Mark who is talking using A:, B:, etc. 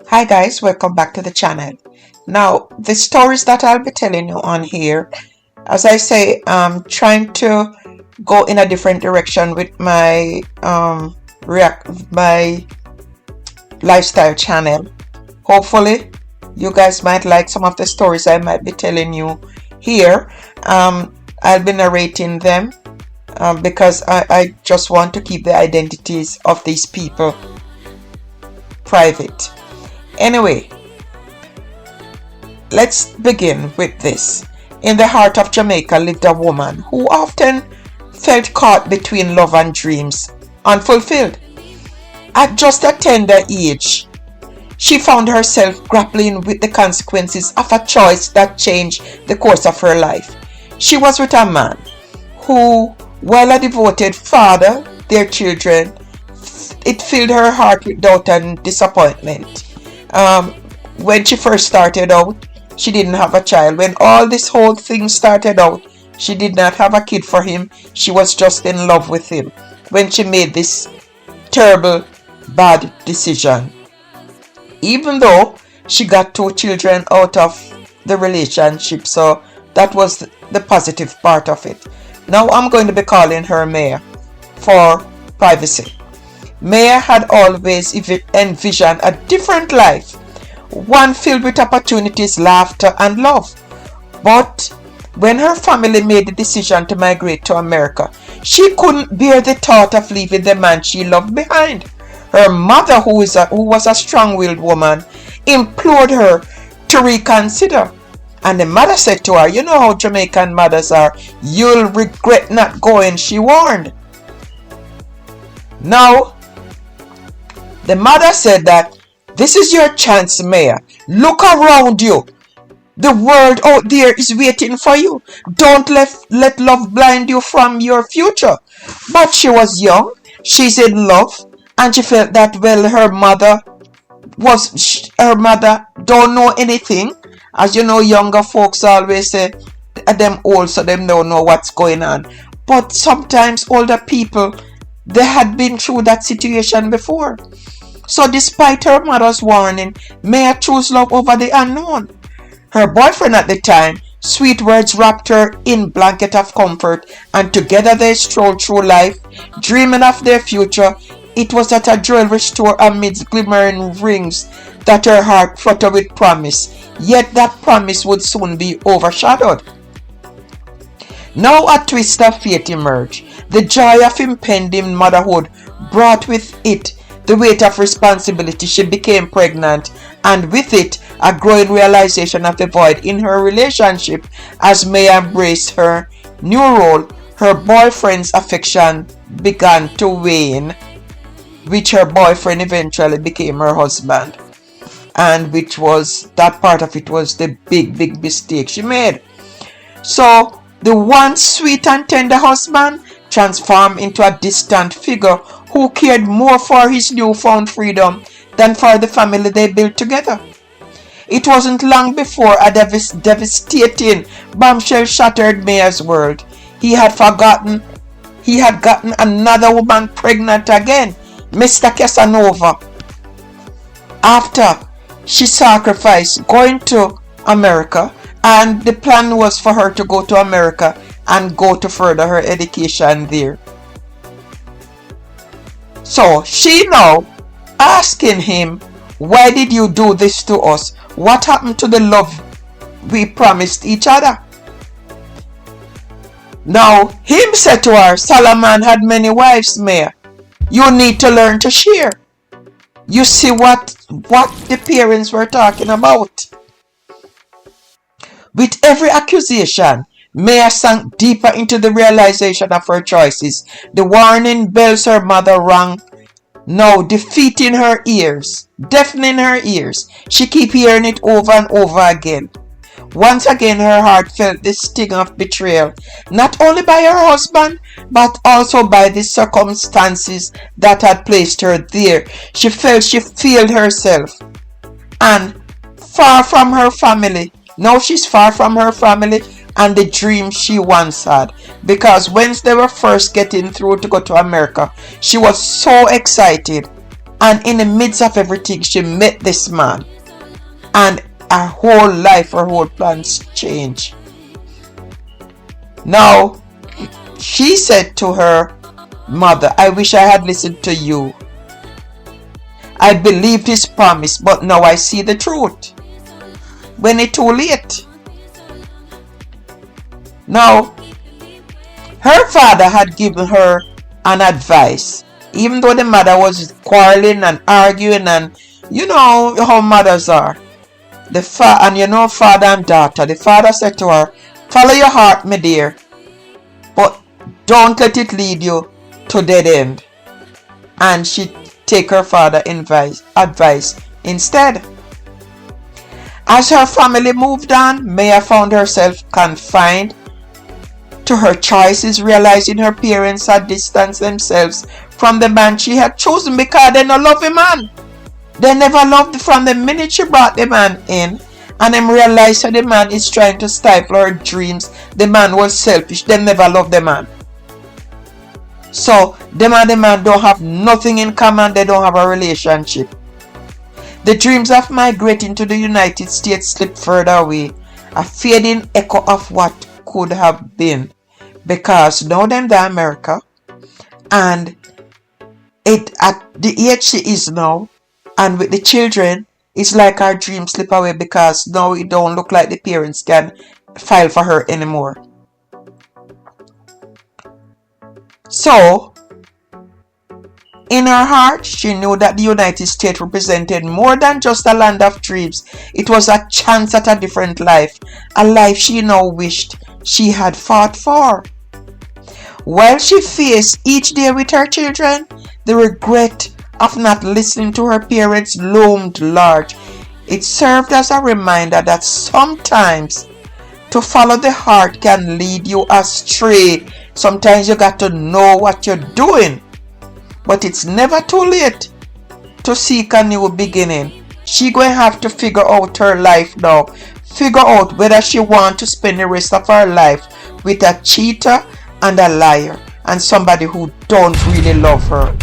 A: Hi guys, welcome back to the channel. Now, the stories that I'll be telling you on here, as I say, I'm trying to go in a different direction with my lifestyle channel. Hopefully, you guys might like some of the stories I might be telling you here. I'll be narrating them because I just want to keep the identities of these people private. Anyway, let's begin with this. In the heart of Jamaica lived a woman who often felt caught between love and dreams, unfulfilled. At just a tender age, she found herself grappling with the consequences of a choice that changed the course of her life. She was with a man who, while a devoted father, their children, it filled her heart with doubt and disappointment. When she first started out, she didn't have a child. When all this whole thing started out, she did not have a kid for him. She was just in love with him when she made this terrible, bad decision. Even though she got 2 children out of the relationship, so that was the positive part of it. Now I'm going to be calling her Maya for privacy. Maya had always envisioned a different life, one filled with opportunities, laughter, and love. But when her family made the decision to migrate to America, she couldn't bear the thought of leaving the man she loved behind. Her mother, who was a strong-willed woman, implored her to reconsider. And the mother said to her, "You know how Jamaican mothers are. You'll regret not going," she warned. Now, the mother said that this is your chance, Maya. Look around you. The world out there is waiting for you. Don't let love blind you from your future. But she was young. She's in love. And she felt that, well, her mother don't know anything. As you know, younger folks always say, them old, so them don't know what's going on. But sometimes older people, they had been through that situation before. So despite her mother's warning, Maya chose love over the unknown. Her boyfriend at the time, sweet words wrapped her in blanket of comfort, and together they strolled through life, dreaming of their future. It was at a jewelry store amidst glimmering rings that her heart fluttered with promise. Yet that promise would soon be overshadowed. Now a twist of fate emerged. The joy of impending motherhood brought with it the weight of responsibility. She became pregnant, and with it, a growing realization of the void in her relationship. As Maya embraced her new role, her boyfriend's affection began to wane, which her boyfriend eventually became her husband. And which was, that part of it was the big mistake she made. So, the once sweet and tender husband transformed into a distant figure who cared more for his newfound freedom than for the family they built together. It wasn't long before a devastating bombshell shattered Maya's world. He had gotten another woman pregnant again, Mr. Casanova. After she sacrificed going to America, and the plan was for her to go to America and go to further her education there. So she now asking him, "Why did you do this to us? What happened to the love we promised each other?" Now him said to her, "Solomon had many wives, Maya. You need to learn to share." You see what the parents were talking about. With every accusation, Maya sank deeper into the realization of her choices. The warning bells her mother rang now deafening her ears. She kept hearing it over and over again. Once again, her heart felt the sting of betrayal, not only by her husband, but also by the circumstances that had placed her there. She felt she failed herself and far from her family. Now she's far from her family and the dream she once had. Because when they were first getting through to go to America, she was so excited And in the midst of everything, she met this man. And her whole life, her whole plans changed. Now, she said to her mother, I wish I had listened to you. I believed his promise, but now I see the truth. When it's too late. Now, her father had given her an advice. Even though the mother was quarreling and arguing, and you know how mothers are. Father and daughter. The father said to her, follow your heart, my dear, but don't let it lead you to dead end. And she take her father advice instead. As her family moved on, Maya found herself confined to her choices, realizing her parents had distanced themselves from the man she had chosen because they no love the man. They never loved from the minute she brought the man in, and them realized that the man is trying to stifle her dreams. The man was selfish. They never loved the man. So them and the man don't have nothing in common. They don't have a relationship. The dreams of migrating to the United States slipped further away, a fading echo of what could have been, because now them in America, and it at the age she is now, and with the children, it's like her dreams slip away because now it don't look like the parents can file for her anymore. So, in her heart, she knew that the United States represented more than just a land of dreams. It was a chance at a different life, a life she now wished she had fought for. While she faced each day with her children, the regret of not listening to her parents loomed large. It served as a reminder that sometimes to follow the heart can lead you astray. Sometimes you got to know what you're doing. But it's never too late to seek a new beginning. She going to have to figure out her life now. Figure out whether she wants to spend the rest of her life with a cheater and a liar and somebody who don't really love her.